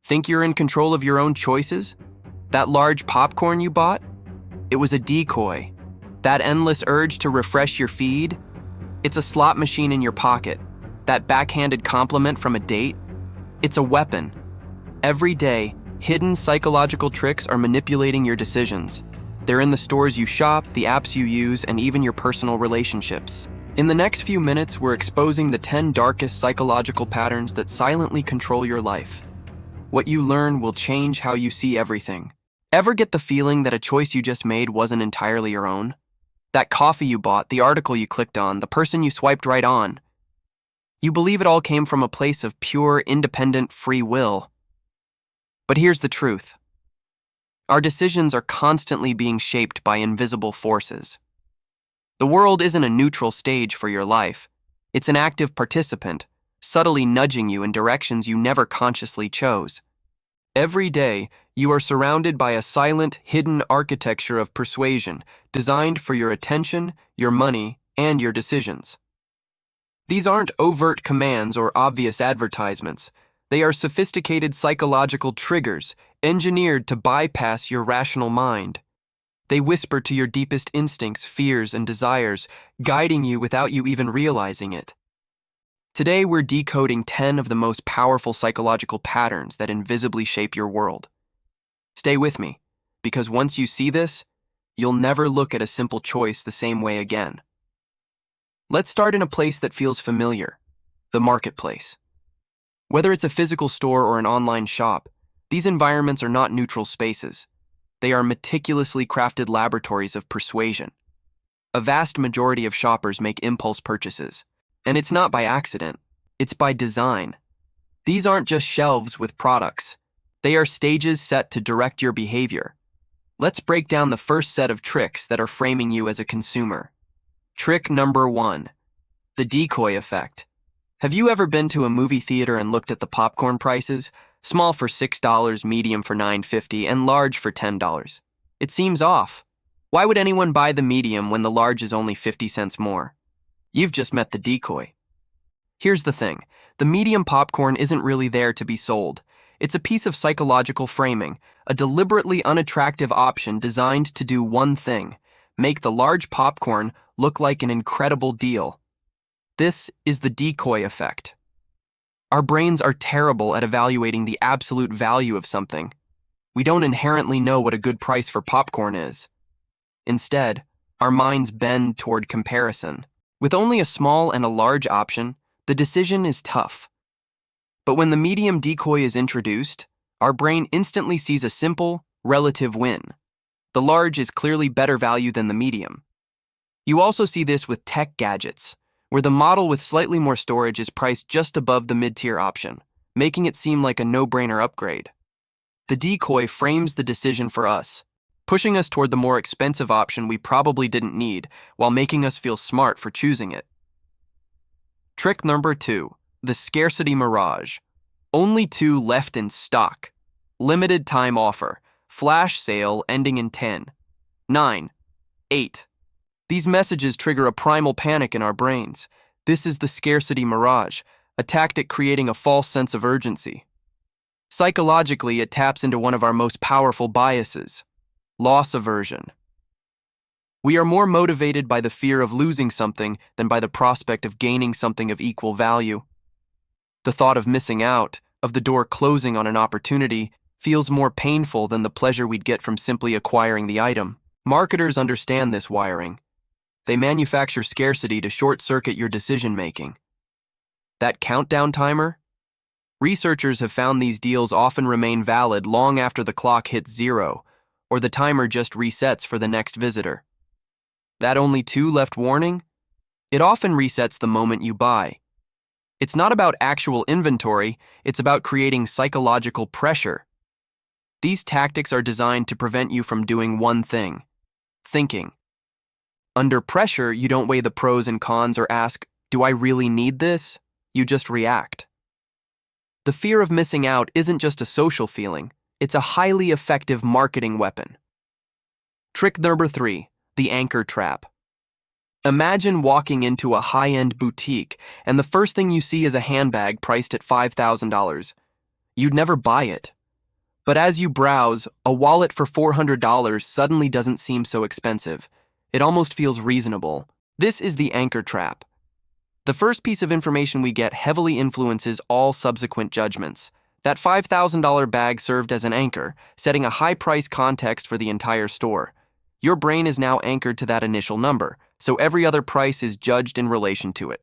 Think you're in control of your own choices? That large popcorn you bought? It was a decoy. That endless urge to refresh your feed? It's a slot machine in your pocket. That backhanded compliment from a date? It's a weapon. Every day, hidden psychological tricks are manipulating your decisions. They're in the stores you shop, the apps you use, and even your personal relationships. In the next few minutes, we're exposing the 10 darkest psychological patterns that silently control your life. What you learn will change how you see everything. Ever get the feeling that a choice you just made wasn't entirely your own? That coffee you bought, the article you clicked on, the person you swiped right on. You believe it all came from a place of pure, independent free will. But here's the truth. Our decisions are constantly being shaped by invisible forces. The world isn't a neutral stage for your life. It's an active participant, subtly nudging you in directions you never consciously chose. Every day, you are surrounded by a silent, hidden architecture of persuasion designed for your attention, your money, and your decisions. These aren't overt commands or obvious advertisements. They are sophisticated psychological triggers engineered to bypass your rational mind. They whisper to your deepest instincts, fears, and desires, guiding you without you even realizing it. Today, we're decoding 10 of the most powerful psychological patterns that invisibly shape your world. Stay with me, because once you see this, you'll never look at a simple choice the same way again. Let's start in a place that feels familiar, the marketplace. Whether it's a physical store or an online shop, these environments are not neutral spaces. They are meticulously crafted laboratories of persuasion. A vast majority of shoppers make impulse purchases, and it's not by accident, it's by design. These aren't just shelves with products. They are stages set to direct your behavior. Let's break down the first set of tricks that are framing you as a consumer. Trick number 1, the decoy effect. Have you ever been to a movie theater and looked at the popcorn prices? Small for $6, medium for $9.50, and large for $10. It seems off. Why would anyone buy the medium when the large is only 50 cents more? You've just met the decoy. Here's the thing. The medium popcorn isn't really there to be sold. It's a piece of psychological framing, a deliberately unattractive option designed to do one thing: make the large popcorn look like an incredible deal. This is the decoy effect. Our brains are terrible at evaluating the absolute value of something. We don't inherently know what a good price for popcorn is. Instead, our minds bend toward comparison. With only a small and a large option, the decision is tough. But when the medium decoy is introduced, our brain instantly sees a simple, relative win. The large is clearly better value than the medium. You also see this with tech gadgets, where the model with slightly more storage is priced just above the mid-tier option, making it seem like a no-brainer upgrade. The decoy frames the decision for us, pushing us toward the more expensive option we probably didn't need, while making us feel smart for choosing it. Trick number 2, the Scarcity Mirage. Only 2 left in stock. Limited time offer. Flash sale ending in 10, 9, 8. These messages trigger a primal panic in our brains. This is the Scarcity Mirage, a tactic creating a false sense of urgency. Psychologically, it taps into one of our most powerful biases: loss aversion. We are more motivated by the fear of losing something than by the prospect of gaining something of equal value. The thought of missing out, of the door closing on an opportunity, feels more painful than the pleasure we'd get from simply acquiring the item. Marketers understand this wiring. They manufacture scarcity to short-circuit your decision-making. That countdown timer? Researchers have found these deals often remain valid long after the clock hits 0, or the timer just resets for the next visitor. That only 2 left warning? It often resets the moment you buy. It's not about actual inventory, it's about creating psychological pressure. These tactics are designed to prevent you from doing one thing: thinking. Under pressure, you don't weigh the pros and cons or ask, do I really need this? You just react. The fear of missing out isn't just a social feeling, it's a highly effective marketing weapon. Trick number 3, the anchor trap. Imagine walking into a high-end boutique and the first thing you see is a handbag priced at $5,000. You'd never buy it, But as you browse, a wallet for $400 suddenly doesn't seem so expensive. It almost feels reasonable. This is the anchor trap. The first piece of information we get heavily influences all subsequent judgments. That $5,000 bag served as an anchor, setting a high-price context for the entire store. Your brain is now anchored to that initial number, so every other price is judged in relation to it.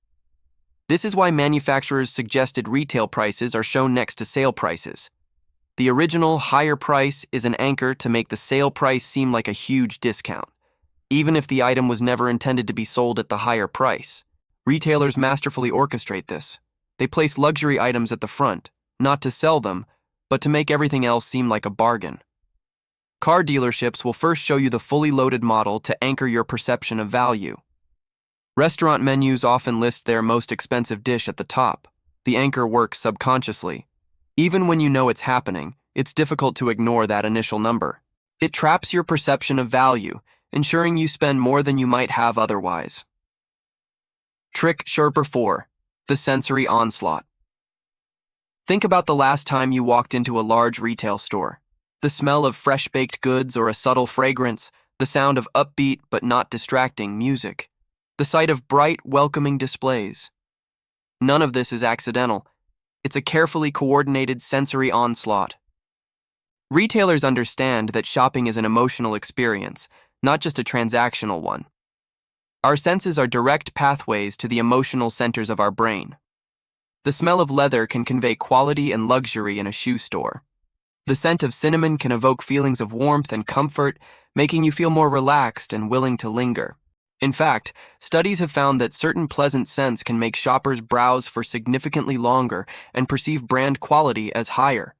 This is why manufacturers' suggested retail prices are shown next to sale prices. The original, higher price is an anchor to make the sale price seem like a huge discount, even if the item was never intended to be sold at the higher price. Retailers masterfully orchestrate this. They place luxury items at the front, not to sell them, but to make everything else seem like a bargain. Car dealerships will first show you the fully loaded model to anchor your perception of value. Restaurant menus often list their most expensive dish at the top. The anchor works subconsciously. Even when you know it's happening, it's difficult to ignore that initial number. It traps your perception of value, ensuring you spend more than you might have otherwise. Trick Sherper 4. The sensory onslaught. Think about the last time you walked into a large retail store. The smell of fresh-baked goods or a subtle fragrance, the sound of upbeat but not distracting music, the sight of bright, welcoming displays. None of this is accidental. It's a carefully coordinated sensory onslaught. Retailers understand that shopping is an emotional experience, not just a transactional one. Our senses are direct pathways to the emotional centers of our brain. The smell of leather can convey quality and luxury in a shoe store. The scent of cinnamon can evoke feelings of warmth and comfort, making you feel more relaxed and willing to linger. In fact, studies have found that certain pleasant scents can make shoppers browse for significantly longer and perceive brand quality as higher.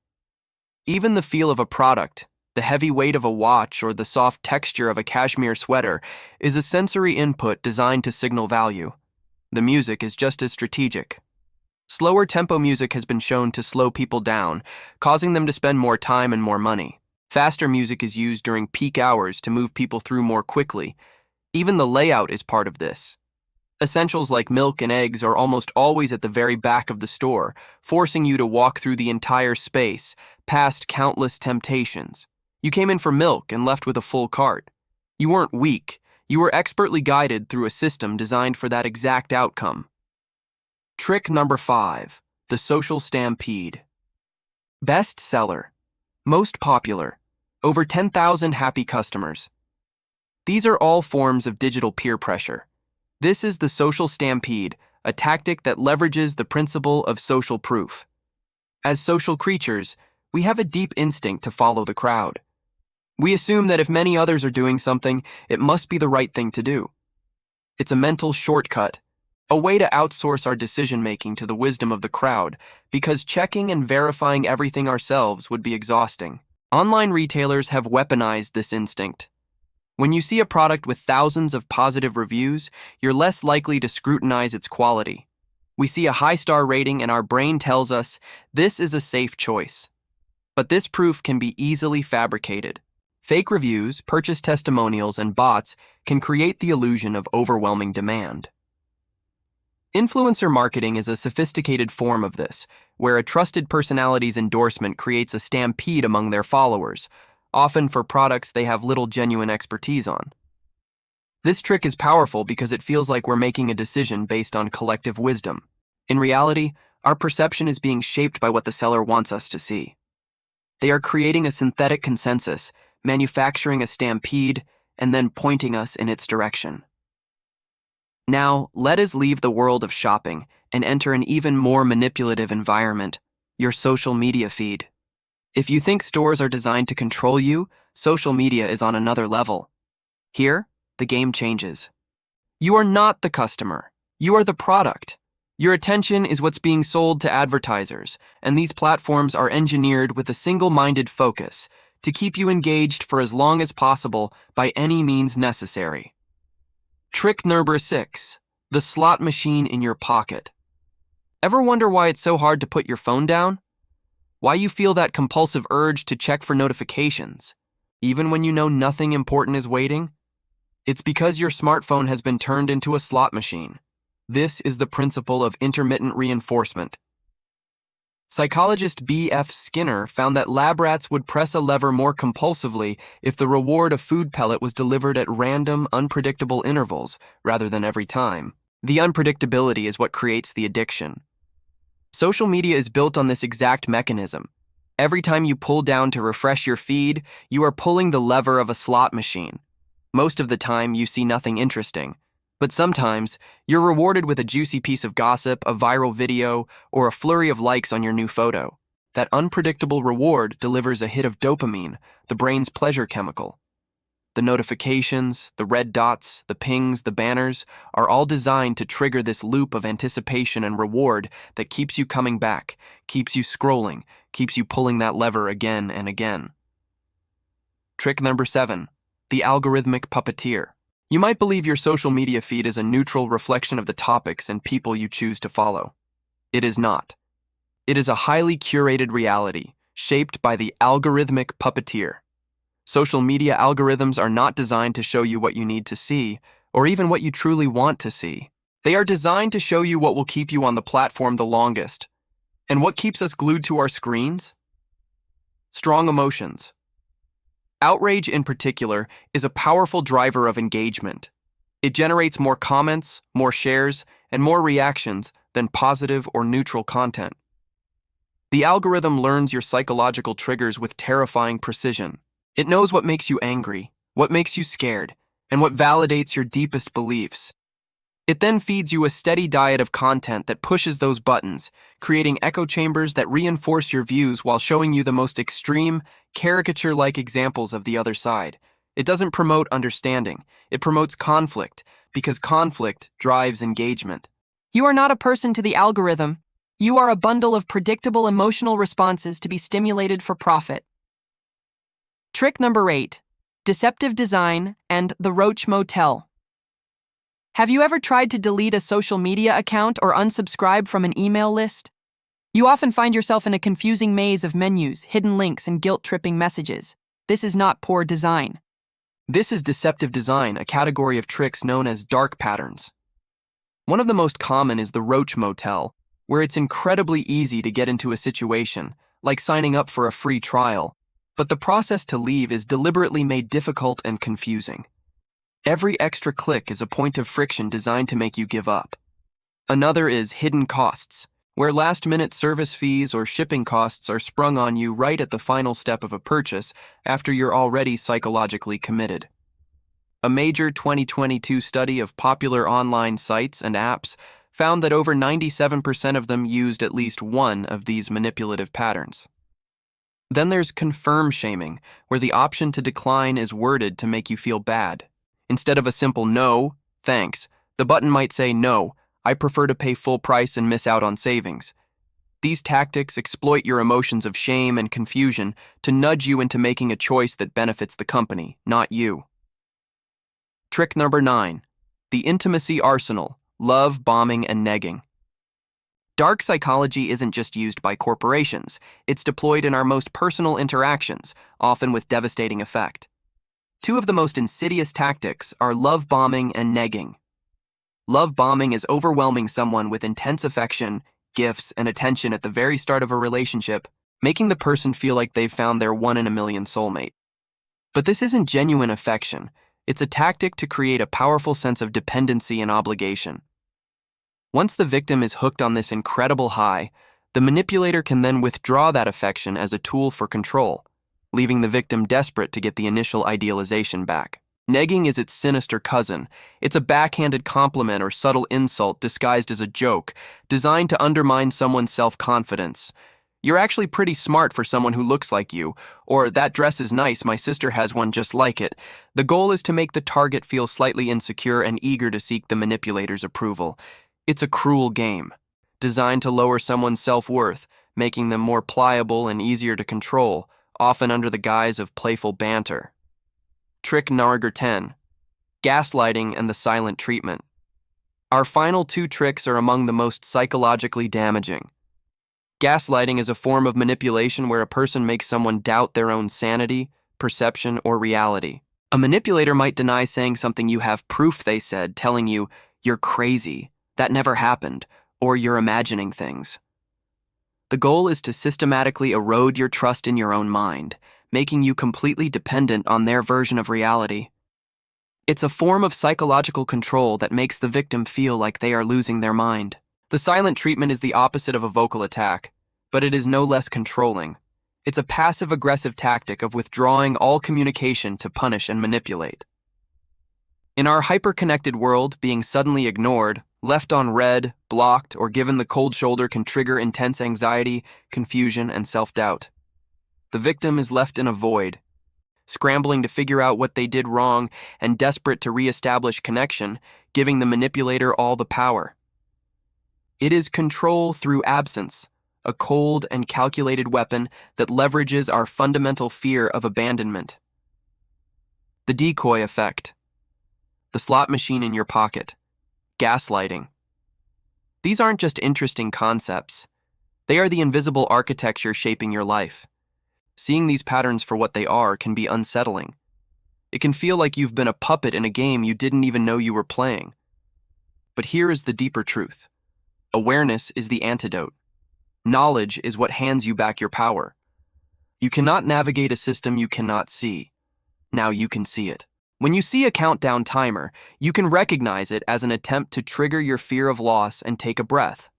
Even the feel of a product, the heavy weight of a watch or the soft texture of a cashmere sweater, is a sensory input designed to signal value. The music is just as strategic. Slower tempo music has been shown to slow people down, causing them to spend more time and more money. Faster music is used during peak hours to move people through more quickly. Even the layout is part of this. Essentials like milk and eggs are almost always at the very back of the store, forcing you to walk through the entire space, past countless temptations. You came in for milk and left with a full cart. You weren't weak. You were expertly guided through a system designed for that exact outcome. Trick number 5. The social stampede. Best seller. Most popular. Over 10,000 happy customers. These are all forms of digital peer pressure. This is the social stampede, a tactic that leverages the principle of social proof. As social creatures, we have a deep instinct to follow the crowd. We assume that if many others are doing something, it must be the right thing to do. It's a mental shortcut, a way to outsource our decision-making to the wisdom of the crowd, because checking and verifying everything ourselves would be exhausting. Online retailers have weaponized this instinct. When you see a product with thousands of positive reviews, you're less likely to scrutinize its quality. We see a high-star rating and our brain tells us, this is a safe choice. But this proof can be easily fabricated. Fake reviews, purchase testimonials, and bots can create the illusion of overwhelming demand. Influencer marketing is a sophisticated form of this, where a trusted personality's endorsement creates a stampede among their followers, often for products they have little genuine expertise on. This trick is powerful because it feels like we're making a decision based on collective wisdom. In reality, our perception is being shaped by what the seller wants us to see. They are creating a synthetic consensus, manufacturing a stampede, and then pointing us in its direction. Now, let us leave the world of shopping and enter an even more manipulative environment, your social media feed. If you think stores are designed to control you, social media is on another level. Here, the game changes. You are not the customer. You are the product. Your attention is what's being sold to advertisers, and these platforms are engineered with a single-minded focus to keep you engaged for as long as possible by any means necessary. Trick number 6. The slot machine in your pocket. Ever wonder why it's so hard to put your phone down? Why you feel that compulsive urge to check for notifications, even when you know nothing important is waiting? It's because your smartphone has been turned into a slot machine. This is the principle of intermittent reinforcement. Psychologist B.F. Skinner found that lab rats would press a lever more compulsively if the reward, a food pellet, was delivered at random, unpredictable intervals rather than every time. The unpredictability is what creates the addiction. Social media is built on this exact mechanism. Every time you pull down to refresh your feed, you are pulling the lever of a slot machine. Most of the time, you see nothing interesting. But sometimes, you're rewarded with a juicy piece of gossip, a viral video, or a flurry of likes on your new photo. That unpredictable reward delivers a hit of dopamine, the brain's pleasure chemical. The notifications, the red dots, the pings, the banners are all designed to trigger this loop of anticipation and reward that keeps you coming back, keeps you scrolling, keeps you pulling that lever again and again. Trick number 7, the algorithmic puppeteer. You might believe your social media feed is a neutral reflection of the topics and people you choose to follow. It is not. It is a highly curated reality, shaped by the algorithmic puppeteer. Social media algorithms are not designed to show you what you need to see, or even what you truly want to see. They are designed to show you what will keep you on the platform the longest. And what keeps us glued to our screens? Strong emotions. Outrage, in particular, is a powerful driver of engagement. It generates more comments, more shares, and more reactions than positive or neutral content. The algorithm learns your psychological triggers with terrifying precision. It knows what makes you angry, what makes you scared, and what validates your deepest beliefs. It then feeds you a steady diet of content that pushes those buttons, creating echo chambers that reinforce your views while showing you the most extreme, caricature-like examples of the other side. It doesn't promote understanding. It promotes conflict, because conflict drives engagement. You are not a person to the algorithm. You are a bundle of predictable emotional responses to be stimulated for profit. Trick number 8, deceptive design and the Roach Motel. Have you ever tried to delete a social media account or unsubscribe from an email list? You often find yourself in a confusing maze of menus, hidden links, and guilt-tripping messages. This is not poor design. This is deceptive design, a category of tricks known as dark patterns. One of the most common is the Roach Motel, where it's incredibly easy to get into a situation, like signing up for a free trial, but the process to leave is deliberately made difficult and confusing. Every extra click is a point of friction designed to make you give up. Another is hidden costs, where last-minute service fees or shipping costs are sprung on you right at the final step of a purchase after you're already psychologically committed. A major 2022 study of popular online sites and apps found that over 97% of them used at least one of these manipulative patterns. Then there's confirm shaming, where the option to decline is worded to make you feel bad. Instead of a simple no, thanks, the button might say no, I prefer to pay full price and miss out on savings. These tactics exploit your emotions of shame and confusion to nudge you into making a choice that benefits the company, not you. Trick number 9, the intimacy arsenal, love bombing and negging. Dark psychology isn't just used by corporations, it's deployed in our most personal interactions, often with devastating effect. Two of the most insidious tactics are love bombing and negging. Love bombing is overwhelming someone with intense affection, gifts, and attention at the very start of a relationship, making the person feel like they've found their one-in-a-million soulmate. But this isn't genuine affection. It's a tactic to create a powerful sense of dependency and obligation. Once the victim is hooked on this incredible high, the manipulator can then withdraw that affection as a tool for control, leaving the victim desperate to get the initial idealization back. Negging is its sinister cousin. It's a backhanded compliment or subtle insult disguised as a joke, designed to undermine someone's self-confidence. You're actually pretty smart for someone who looks like you, or that dress is nice, my sister has one just like it. The goal is to make the target feel slightly insecure and eager to seek the manipulator's approval. It's a cruel game, designed to lower someone's self-worth, making them more pliable and easier to control, often under the guise of playful banter. Trick number 10, gaslighting and the silent treatment. Our final two tricks are among the most psychologically damaging. Gaslighting is a form of manipulation where a person makes someone doubt their own sanity, perception, or reality. A manipulator might deny saying something you have proof they said, telling you, "You're crazy, that never happened," or "You're imagining things." The goal is to systematically erode your trust in your own mind, making you completely dependent on their version of reality. It's a form of psychological control that makes the victim feel like they are losing their mind. The silent treatment is the opposite of a vocal attack, but it is no less controlling. It's a passive-aggressive tactic of withdrawing all communication to punish and manipulate. In our hyper-connected world, being suddenly ignored, left on red, blocked, or given the cold shoulder can trigger intense anxiety, confusion, and self-doubt. The victim is left in a void, scrambling to figure out what they did wrong and desperate to re-establish connection, giving the manipulator all the power. It is control through absence, a cold and calculated weapon that leverages our fundamental fear of abandonment. The Decoy Effect. The slot machine in your pocket. Gaslighting. These aren't just interesting concepts. They are the invisible architecture shaping your life. Seeing these patterns for what they are can be unsettling. It can feel like you've been a puppet in a game you didn't even know you were playing. But here is the deeper truth. Awareness is the antidote. Knowledge is what hands you back your power. You cannot navigate a system you cannot see. Now you can see it. When you see a countdown timer, you can recognize it as an attempt to trigger your fear of loss and take a breath.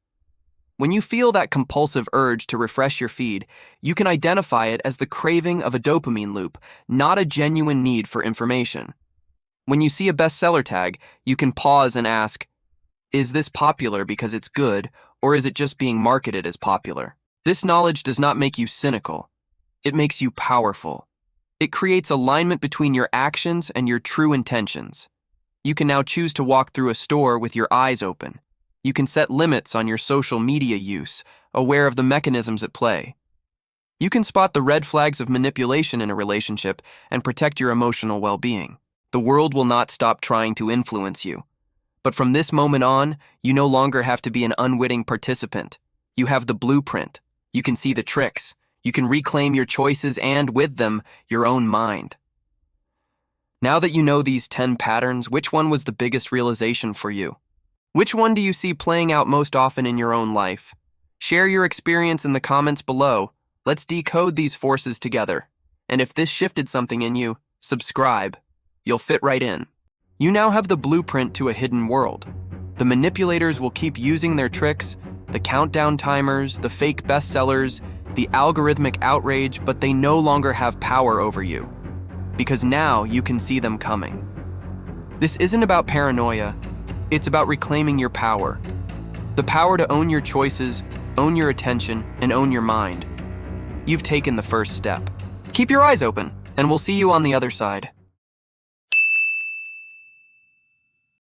When you feel that compulsive urge to refresh your feed, you can identify it as the craving of a dopamine loop, not a genuine need for information. When you see a bestseller tag, you can pause and ask, is this popular because it's good, or is it just being marketed as popular? This knowledge does not make you cynical. It makes you powerful. It creates alignment between your actions and your true intentions. You can now choose to walk through a store with your eyes open. You can set limits on your social media use, aware of the mechanisms at play. You can spot the red flags of manipulation in a relationship and protect your emotional well-being. The world will not stop trying to influence you. But from this moment on, you no longer have to be an unwitting participant. You have the blueprint. You can see the tricks. You can reclaim your choices and, with them, your own mind. Now that you know these 10 patterns, which one was the biggest realization for you? Which one do you see playing out most often in your own life? Share your experience in the comments below. Let's decode these forces together. And if this shifted something in you, subscribe. You'll fit right in. You now have the blueprint to a hidden world. The manipulators will keep using their tricks, the countdown timers, the fake bestsellers, the algorithmic outrage, but they no longer have power over you. Because now you can see them coming. This isn't about paranoia, it's about reclaiming your power. The power to own your choices, own your attention, and own your mind. You've taken the first step. Keep your eyes open, and we'll see you on the other side.